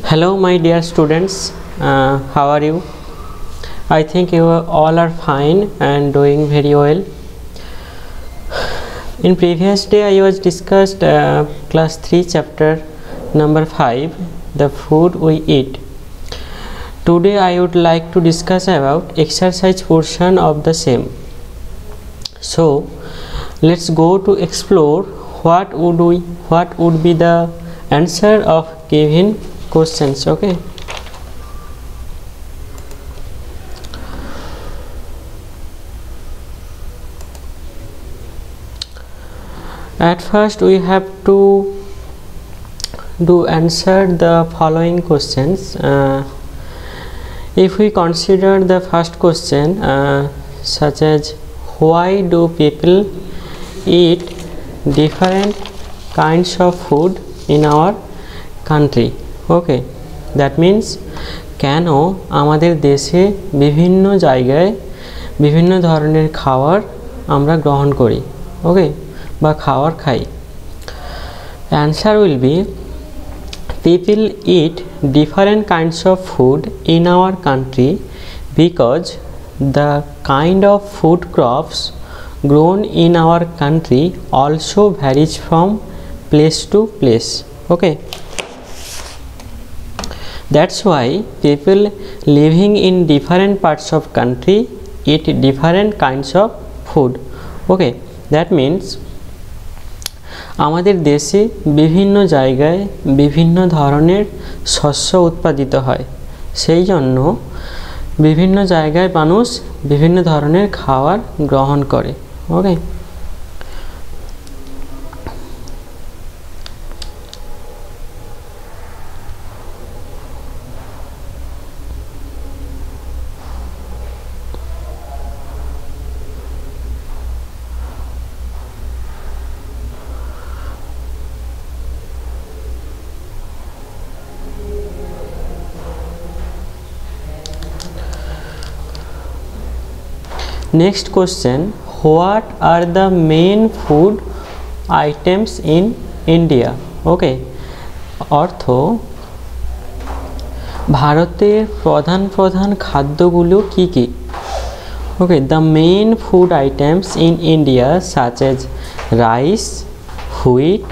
Hello my dear students, how are you? I think you all are fine and doing very well. In previous day I was discussed class 3 chapter number 5, the food we eat. Today I would like to discuss about exercise portion of the same. So let's go to explore what would be the answer of given questions. Okay, at first we have to answer the following questions. If we consider the first question, such as why do people eat different kinds of food in our country? Okay, that means কেন আমাদের দেশে বিভিন্ন জায়গায় বিভিন্ন ধরনের খাবার আমরা গ্রহণ করি, ওকে, বা খাবার খাই। Answer will be people eat different kinds of food in our country because the kind of food crops grown in our country also varies from place to place. Okay, that's why people living in different parts of country eat different kinds of food. Okay, that means আমাদের দেশে বিভিন্ন জায়গায় বিভিন্ন ধরনের শস্য উৎপাদিত হয়, সেই জন্য বিভিন্ন জায়গায় মানুষ বিভিন্ন ধরনের খাবার গ্রহণ করে। ওকে, next question, what are the main food items in India? Okay, অর্থ ভারতের প্রধান খাদ্যগুলো কি কি? Okay, the main food items in India such as rice, wheat,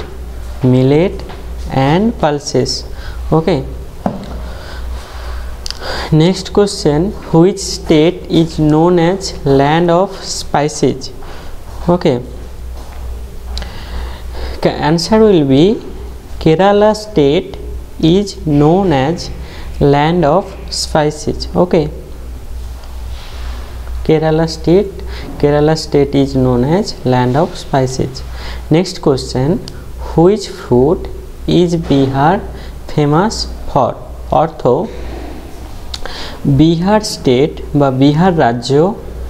millet and pulses. Okay, next question, which state is known as land of spices? Okay, answer will be Kerala state is known as land of spices. Okay, Kerala state is known as land of spices. Next question, which fruit is Bihar famous for? অর্থ Bihar state বা বিহার রাজ্য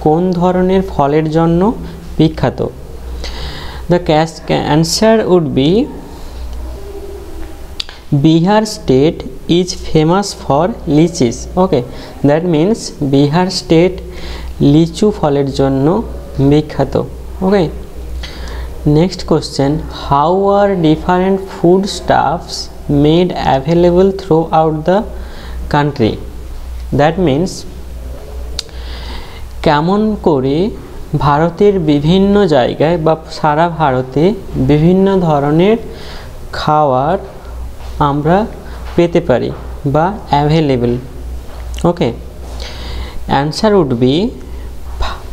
কোন ধরনের ফলের জন্য বিখ্যাত? The answer would be Bihar state is famous for lychees. Okay, that means Bihar state লিচু ফলের জন্য বিখ্যাত। Okay, next question, how are different foodstuffs made available throughout the country? That means কেমন করে ভারতের বিভিন্ন জায়গায় বা সারা ভারতে বিভিন্ন ধরনের খাবার আমরা পেতে পারি বা available. Okay, answer would be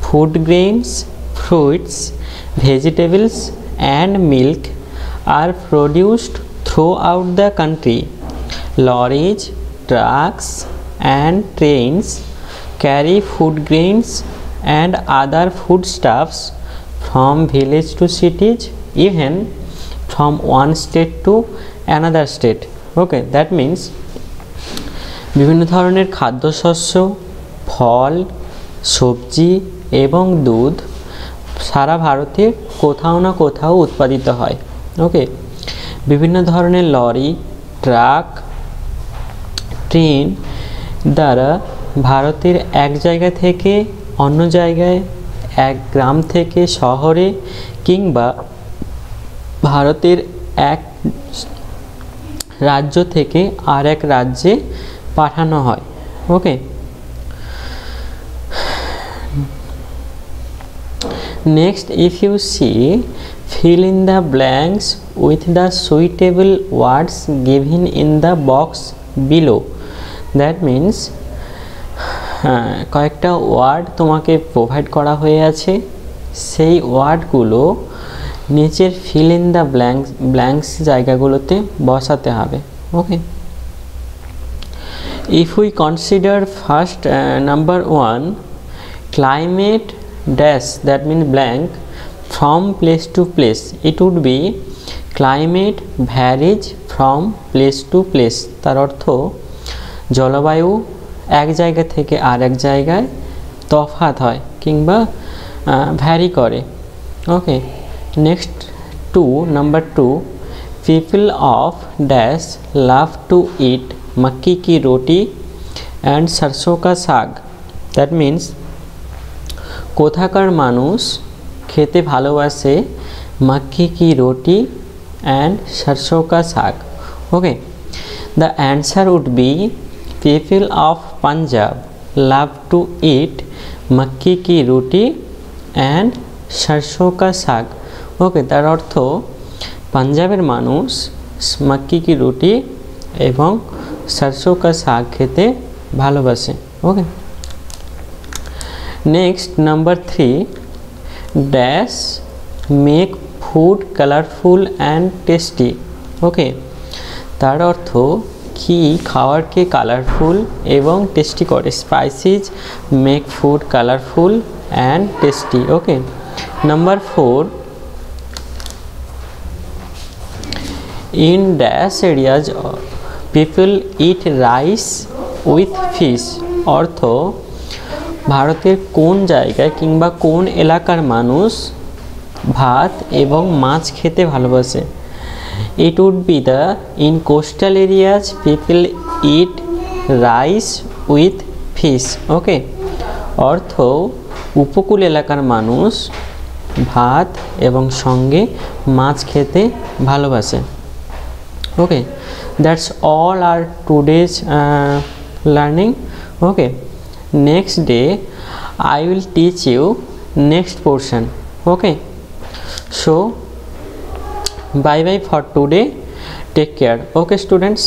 food grains, fruits, vegetables and milk are produced throughout the country. Lorries, trucks and trains carry food grains and other foodstuffs from village to cities, even from one state to another state. Okay, that means বিভিন্ন ধরনের খাদ্যশস্য, ফল, সবজি এবং দুধ সারা ভারতে কোথাও না কোথাও উৎপাদিত হয়। ওকে, বিভিন্ন ধরনের লরি, ট্রাক, ট্রেন দ্বারা ভারতের এক জায়গা থেকে অন্য জায়গায়, এক গ্রাম থেকে শহরে কিংবা ভারতের এক রাজ্য থেকে আরেক রাজ্যে পাঠানো হয়। ওকে, next if you see, fill in the blanks with the suitable words given in the box below. That means কয়েকটা ওয়ার্ড তোমাকে প্রোভাইড করা হয়ে আছে, সেই ওয়ার্ডগুলো নিচের ফিল ইন দ্য ব্ল্যাঙ্কস জায়গাগুলোতে বসাতে হবে। ওকে, if we consider first number 1, climate dash, that means blank, from place to place, it would be climate varies from place to place. তার অর্থ জলবায়ু এক জায়গা থেকে আরেক জায়গায় তফাৎ হয় কিংবা ভ্যারি করে। ওকে, next number 2, people of dash love to eat मक्की की रोटी and सरसों का साग. that means কোথাকার মানুষ খেতে ভালোবাসে मक्की की रोटी and सरसों का साग. okay, the answer would be people of Punjab love to eat मक्की की रोटी and सरसों का साग. ওকে, তার অর্থ পাঞ্জাবের মানুষ मक्की की रोटी এবং सरसों का साग খেতে ভালোবাসে। Okay, next number 3, dash make food colorful and tasty. Okay, তার অর্থ কি খাবারকে কালারফুল এবং টেস্টি করে। Spices make food colourful and tasty. Okay, number 4, in dash areas people eat rice with fish. অর্থ ভারতের কোন জায়গায় কিংবা কোন এলাকার মানুষ ভাত এবং মাছ খেতে ভালোবাসে। it would be the in coastal areas people eat rice with fish. ওকে, অর্থ উপকূল এলাকার মানুষ ভাত এবং সঙ্গে মাছ খেতে ভালোবাসে। ওকে, that's all our today's learning. okay, next day I will teach you next portion. okay, so bye bye for today, take care. okay students.